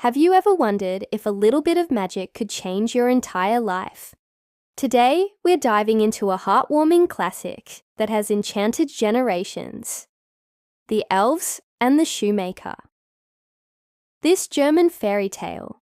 Have you ever wondered if a little bit of magic could change your entire life? Today, we're diving into a heartwarming classic that has enchanted generations: The Elves and the Shoemaker. This German fairy tale,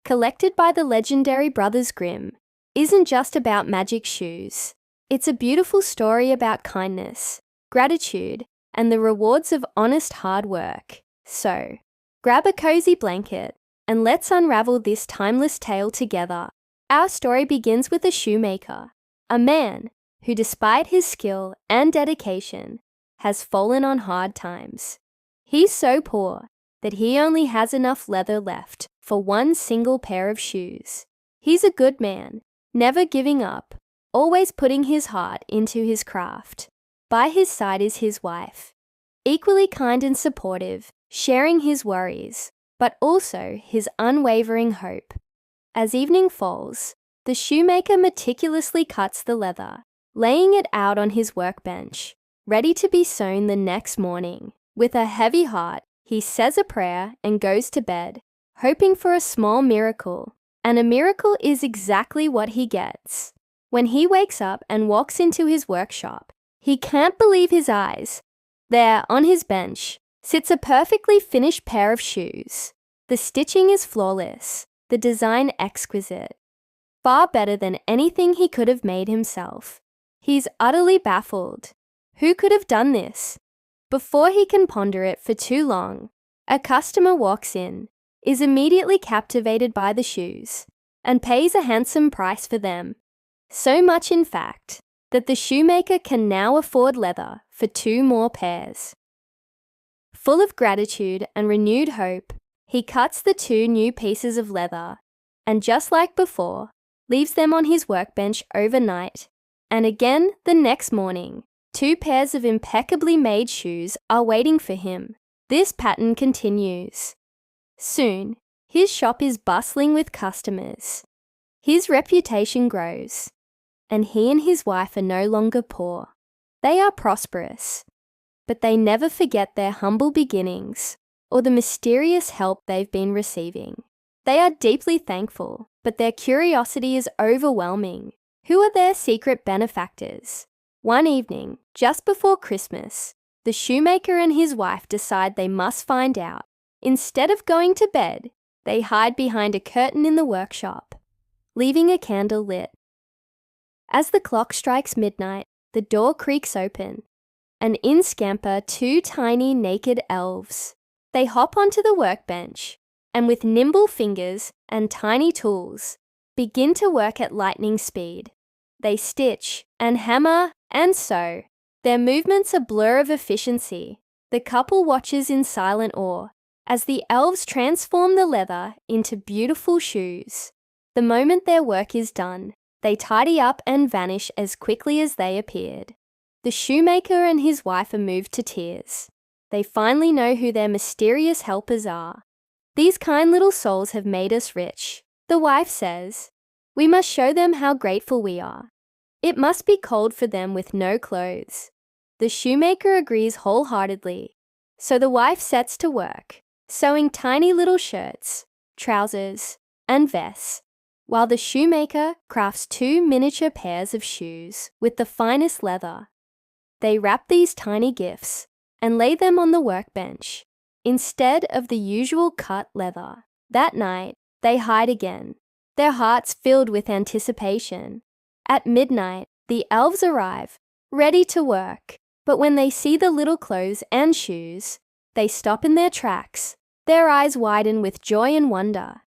collected by the legendary Brothers Grimm, isn't just about magic shoes. It's a beautiful story about kindness, gratitude, and the rewards of honest hard work. So, grab a cozy blanket and let's unravel this timeless tale together. Our story begins with a shoemaker, a man who, despite his skill and dedication, has fallen on hard times. He's so poor that he only has enough leather left for one single pair of shoes. He's a good man, never giving up, always putting his heart into his craft. By his side is his wife, equally kind and supportive, sharing his worries, but also his unwavering hope. As evening falls, the shoemaker meticulously cuts the leather, laying it out on his workbench, ready to be sewn the next morning. With a heavy heart, he says a prayer and goes to bed, hoping for a small miracle. And a miracle is exactly what he gets. When he wakes up and walks into his workshop, he can't believe his eyes. There, on his bench, sits a perfectly finished pair of shoes. The stitching is flawless, the design exquisite, far better than anything he could have made himself. He's utterly baffled. Who could have done this? Before he can ponder it for too long, a customer walks in, is immediately captivated by the shoes, and pays a handsome price for them. So much, in fact, that the shoemaker can now afford leather for 2 more pairs. Full of gratitude and renewed hope, he cuts the 2 new pieces of leather, and just like before, leaves them on his workbench overnight. And again the next morning, 2 pairs of impeccably made shoes are waiting for him. This pattern continues. Soon, his shop is bustling with customers. His reputation grows, and he and his wife are no longer poor. They are prosperous, but they never forget their humble beginnings or the mysterious help they've been receiving. They are deeply thankful, but their curiosity is overwhelming. Who are their secret benefactors? One evening, just before Christmas, the shoemaker and his wife decide they must find out. Instead of going to bed, they hide behind a curtain in the workshop, leaving a candle lit. As the clock strikes midnight, the door creaks open, and in scamper 2 tiny naked elves. They hop onto the workbench, and with nimble fingers and tiny tools, begin to work at lightning speed. They stitch and hammer and sew. Their movements a blur of efficiency. The couple watches in silent awe as the elves transform the leather into beautiful shoes. The moment their work is done, they tidy up and vanish as quickly as they appeared. The shoemaker and his wife are moved to tears. They finally know who their mysterious helpers are. These kind little souls have made us rich. The wife says, "We must show them how grateful we are. It must be cold for them with no clothes." The shoemaker agrees wholeheartedly. So the wife sets to work, sewing tiny little shirts, trousers, and vests, while the shoemaker crafts 2 miniature pairs of shoes with the finest leather. They wrap these tiny gifts and lay them on the workbench, instead of the usual cut leather. That night, they hide again, their hearts filled with anticipation. At midnight, the elves arrive, ready to work, but when they see the little clothes and shoes, they stop in their tracks. Their eyes widen with joy and wonder.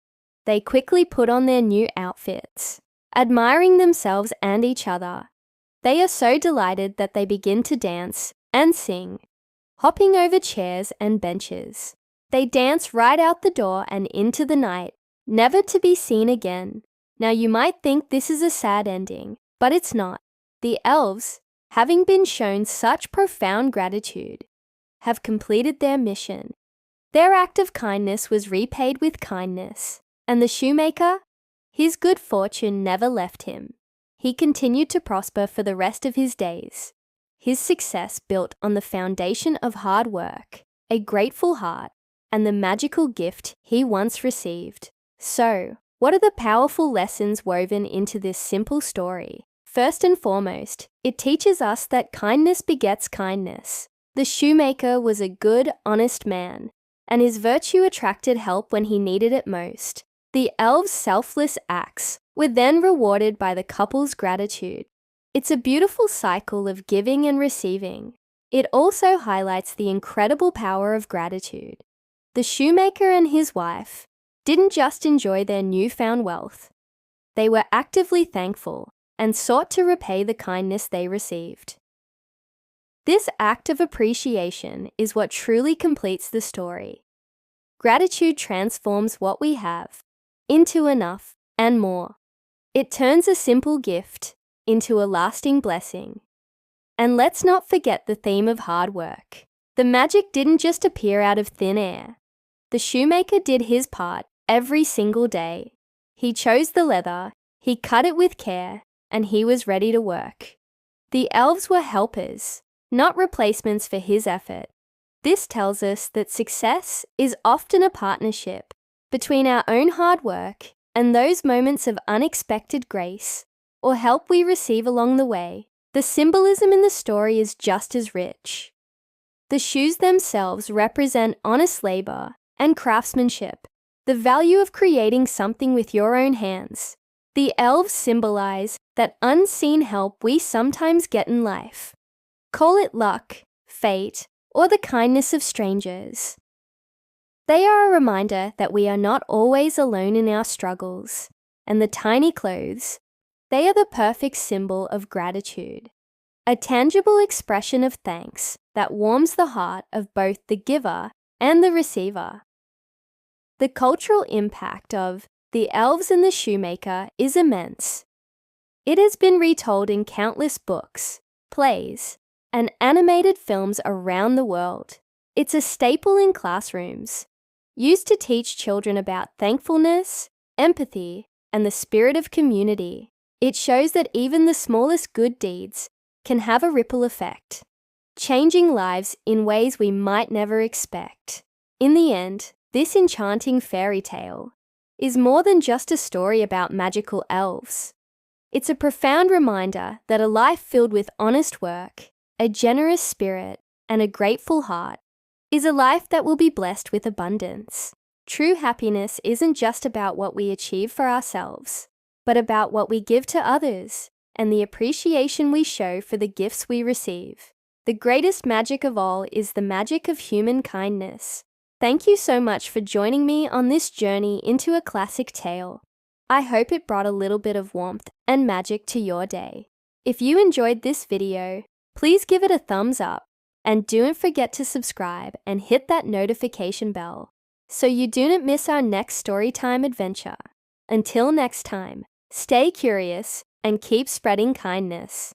They quickly put on their new outfits, admiring themselves and each other. They are so delighted that they begin to dance and sing, hopping over chairs and benches. They dance right out the door and into the night, never to be seen again. Now you might think this is a sad ending, but it's not. The elves, having been shown such profound gratitude, have completed their mission. Their act of kindness was repaid with kindness, and the shoemaker, his good fortune never left him. He continued to prosper for the rest of his days. His success built on the foundation of hard work, a grateful heart, and the magical gift he once received. So, what are the powerful lessons woven into this simple story? First and foremost, it teaches us that kindness begets kindness. The shoemaker was a good, honest man, and his virtue attracted help when he needed it most. The elves' selfless acts were then rewarded by the couple's gratitude. It's a beautiful cycle of giving and receiving. It also highlights the incredible power of gratitude. The shoemaker and his wife didn't just enjoy their newfound wealth. They were actively thankful and sought to repay the kindness they received. This act of appreciation is what truly completes the story. Gratitude transforms what we have into enough and more. It turns a simple gift into a lasting blessing. And let's not forget the theme of hard work. The magic didn't just appear out of thin air. The shoemaker did his part every single day. He chose the leather, he cut it with care, and he was ready to work. The elves were helpers, not replacements for his effort. This tells us that success is often a partnership between our own hard work and those moments of unexpected grace or help we receive along the way. The symbolism in the story is just as rich. The shoes themselves represent honest labor and craftsmanship, the value of creating something with your own hands. The elves symbolize that unseen help we sometimes get in life. Call it luck, fate, or the kindness of strangers. They are a reminder that we are not always alone in our struggles, and the tiny clothes, they are the perfect symbol of gratitude, a tangible expression of thanks that warms the heart of both the giver and the receiver. The cultural impact of The Elves and the Shoemaker is immense. It has been retold in countless books, plays, and animated films around the world. It's a staple in classrooms, used to teach children about thankfulness, empathy, and the spirit of community. It shows that even the smallest good deeds can have a ripple effect, changing lives in ways we might never expect. In the end, this enchanting fairy tale is more than just a story about magical elves. It's a profound reminder that a life filled with honest work, a generous spirit, and a grateful heart is a life that will be blessed with abundance. True happiness isn't just about what we achieve for ourselves, but about what we give to others and the appreciation we show for the gifts we receive. The greatest magic of all is the magic of human kindness. Thank you so much for joining me on this journey into a classic tale. I hope it brought a little bit of warmth and magic to your day. If you enjoyed this video, please give it a thumbs up and don't forget to subscribe and hit that notification bell so you don't miss our next storytime adventure. Until next time, stay curious and keep spreading kindness.